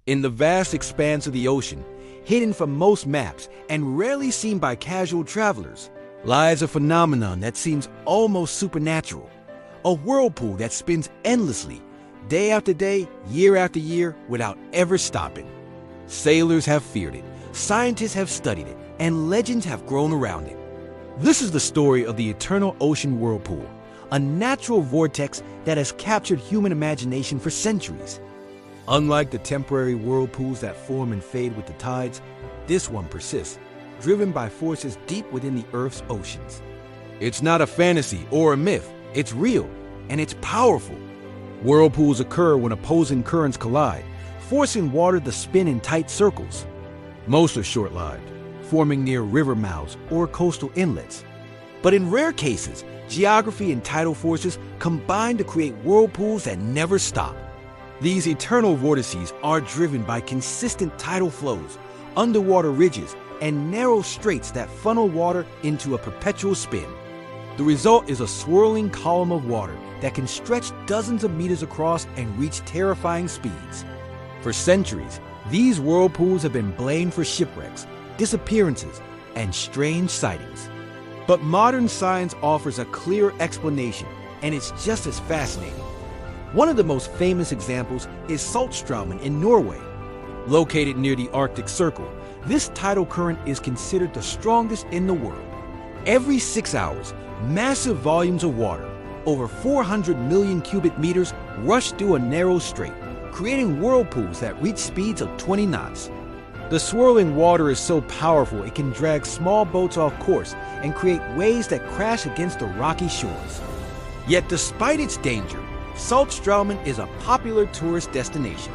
In the vast expanse of the ocean, hidden from most maps and rarely seen by casual travelers, lies a phenomenon that seems almost supernatural. A whirlpool that spins endlessly, day after day, year after year, without ever stopping. Sailors have feared it, scientists have studied it, and legends have grown around it. This is the story of the eternal ocean whirlpool, a natural vortex that has captured human imagination for centuries. Unlike the temporary whirlpools that form and fade with the tides, this one persists, driven by forces deep within the Earth's oceans. It's not a fantasy or a myth, it's real, and it's powerful. Whirlpools occur when opposing currents collide, forcing water to spin in tight circles. Most are short-lived, forming near river mouths or coastal inlets. But in rare cases, geography and tidal forces combine to create whirlpools that never stop. These eternal vortices are driven by consistent tidal flows, underwater ridges, and narrow straits that funnel water into a perpetual spin. The result is a swirling column of water that can stretch dozens of meters across and reach terrifying speeds. For centuries, these whirlpools have been blamed for shipwrecks, disappearances, and strange sightings. But modern science offers a clear explanation, and it's just as fascinating. One of the most famous examples is Saltstraumen in Norway. Located near the Arctic Circle, this tidal current is considered the strongest in the world. Every 6 hours, massive volumes of water, over 400 million cubic meters, rush through a narrow strait, creating whirlpools that reach speeds of 20 knots. The swirling water is so powerful it can drag small boats off course and create waves that crash against the rocky shores. Yet despite its danger, Saltstraumen is a popular tourist destination.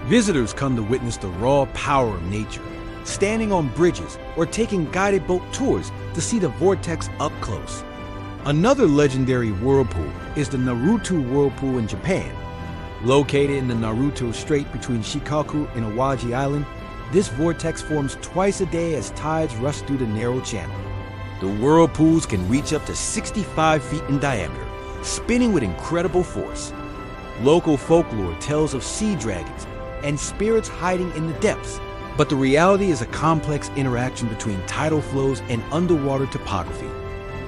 Visitors come to witness the raw power of nature, standing on bridges or taking guided boat tours to see the vortex up close. Another legendary whirlpool is the Naruto Whirlpool in Japan. Located in the Naruto Strait between Shikoku and Awaji Island, this vortex forms twice a day as tides rush through the narrow channel. The whirlpools can reach up to 65 feet in diameter, spinning with incredible force. Local folklore tells of sea dragons and spirits hiding in the depths, but the reality is a complex interaction between tidal flows and underwater topography.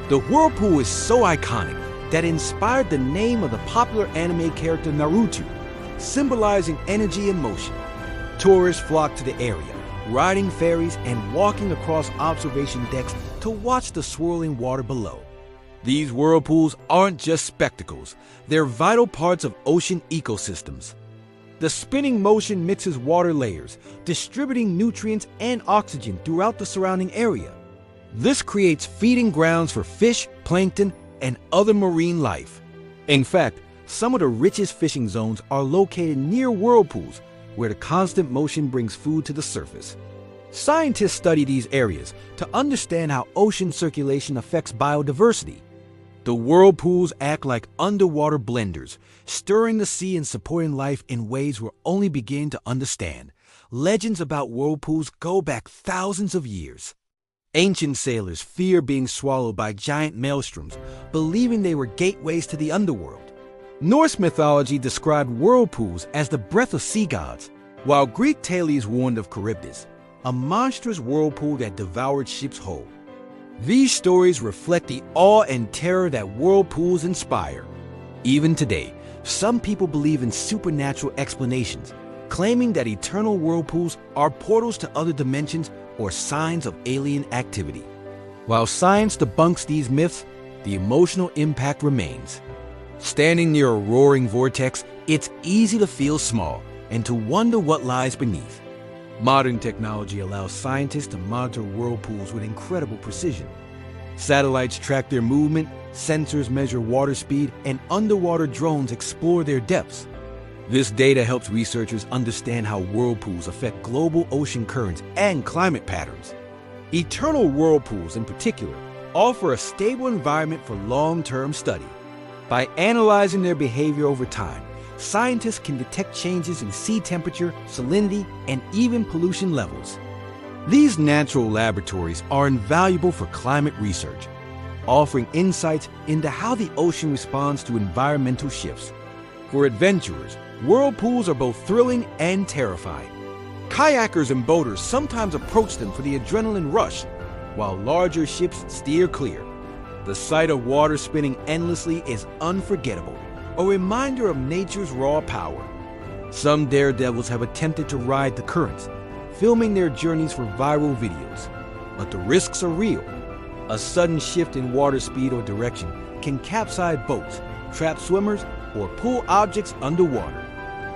The whirlpool is so iconic that it inspired the name of the popular anime character Naruto, symbolizing energy and motion. Tourists flock to the area, riding ferries and walking across observation decks to watch the swirling water below. These whirlpools aren't just spectacles, they're vital parts of ocean ecosystems. The spinning motion mixes water layers, distributing nutrients and oxygen throughout the surrounding area. This creates feeding grounds for fish, plankton, and other marine life. In fact, some of the richest fishing zones are located near whirlpools, where the constant motion brings food to the surface. Scientists study these areas to understand how ocean circulation affects biodiversity. The whirlpools act like underwater blenders, stirring the sea and supporting life in ways we're only beginning to understand. Legends about whirlpools go back thousands of years. Ancient sailors fear being swallowed by giant maelstroms, believing they were gateways to the underworld. Norse mythology described whirlpools as the breath of sea gods, while Greek tales warned of Charybdis, a monstrous whirlpool that devoured ships whole. These stories reflect the awe and terror that whirlpools inspire. Even today, some people believe in supernatural explanations, claiming that eternal whirlpools are portals to other dimensions or signs of alien activity. While science debunks these myths, the emotional impact remains. Standing near a roaring vortex, it's easy to feel small and to wonder what lies beneath. Modern technology allows scientists to monitor whirlpools with incredible precision. Satellites track their movement, sensors measure water speed, and underwater drones explore their depths. This data helps researchers understand how whirlpools affect global ocean currents and climate patterns. Eternal whirlpools, in particular, offer a stable environment for long-term study. By analyzing their behavior over time, scientists can detect changes in sea temperature, salinity, and even pollution levels. These natural laboratories are invaluable for climate research, offering insights into how the ocean responds to environmental shifts. For adventurers, Whirlpools are both thrilling and terrifying. Kayakers and boaters sometimes approach them for the adrenaline rush, while larger ships steer clear. The sight of water spinning endlessly is unforgettable, a reminder of nature's raw power. Some daredevils have attempted to ride the currents, filming their journeys for viral videos. But the risks are real. A sudden shift in water speed or direction can capsize boats, trap swimmers, or pull objects underwater.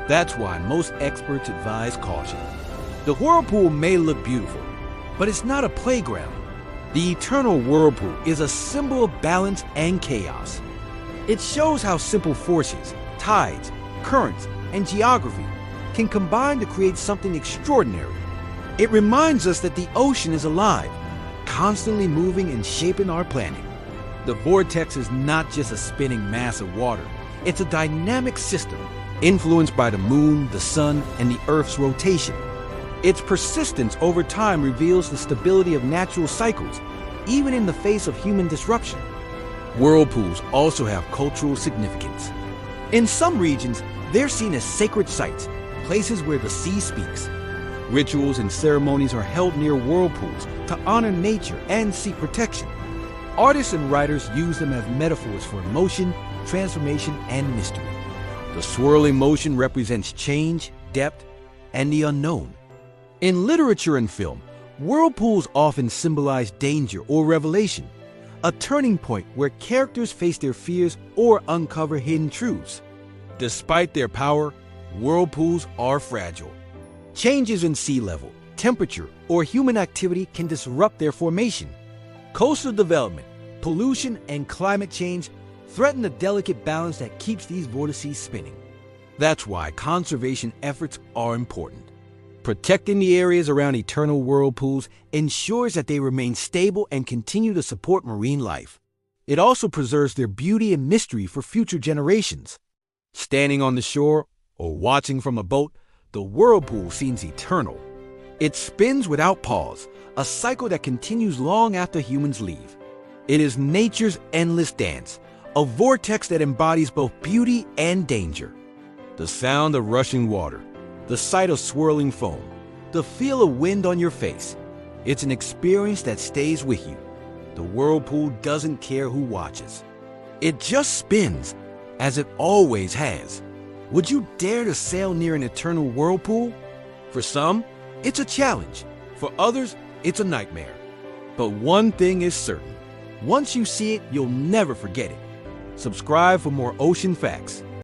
That's why most experts advise caution. The whirlpool may look beautiful, but it's not a playground. The eternal whirlpool is a symbol of balance and chaos. It shows how simple forces, tides, currents, and geography can combine to create something extraordinary. It reminds us that the ocean is alive, constantly moving and shaping our planet. The vortex is not just a spinning mass of water. It's a dynamic system influenced by the moon, the sun, and the Earth's rotation. Its persistence over time reveals the stability of natural cycles, even in the face of human disruption. Whirlpools also have cultural significance. In some regions, they're seen as sacred sites, places where the sea speaks. Rituals and ceremonies are held near whirlpools to honor nature and seek protection. Artists and writers use them as metaphors for emotion, transformation, and mystery. The swirling motion represents change, depth, and the unknown. In literature and film, whirlpools often symbolize danger or revelation, a turning point where characters face their fears or uncover hidden truths. Despite their power, whirlpools are fragile. Changes in sea level, temperature, or human activity can disrupt their formation. Coastal development, pollution, and climate change threaten the delicate balance that keeps these vortices spinning. That's why conservation efforts are important. Protecting the areas around eternal whirlpools ensures that they remain stable and continue to support marine life. It also preserves their beauty and mystery for future generations. Standing on the shore or watching from a boat, the whirlpool seems eternal. It spins without pause, a cycle that continues long after humans leave. It is nature's endless dance, a vortex that embodies both beauty and danger. The sound of rushing water, the sight of swirling foam, the feel of wind on your face. It's an experience that stays with you. The whirlpool doesn't care who watches. It just spins, as it always has. Would you dare to sail near an eternal whirlpool? For some, it's a challenge. For others, it's a nightmare. But one thing is certain. Once you see it, you'll never forget it. Subscribe for more ocean facts.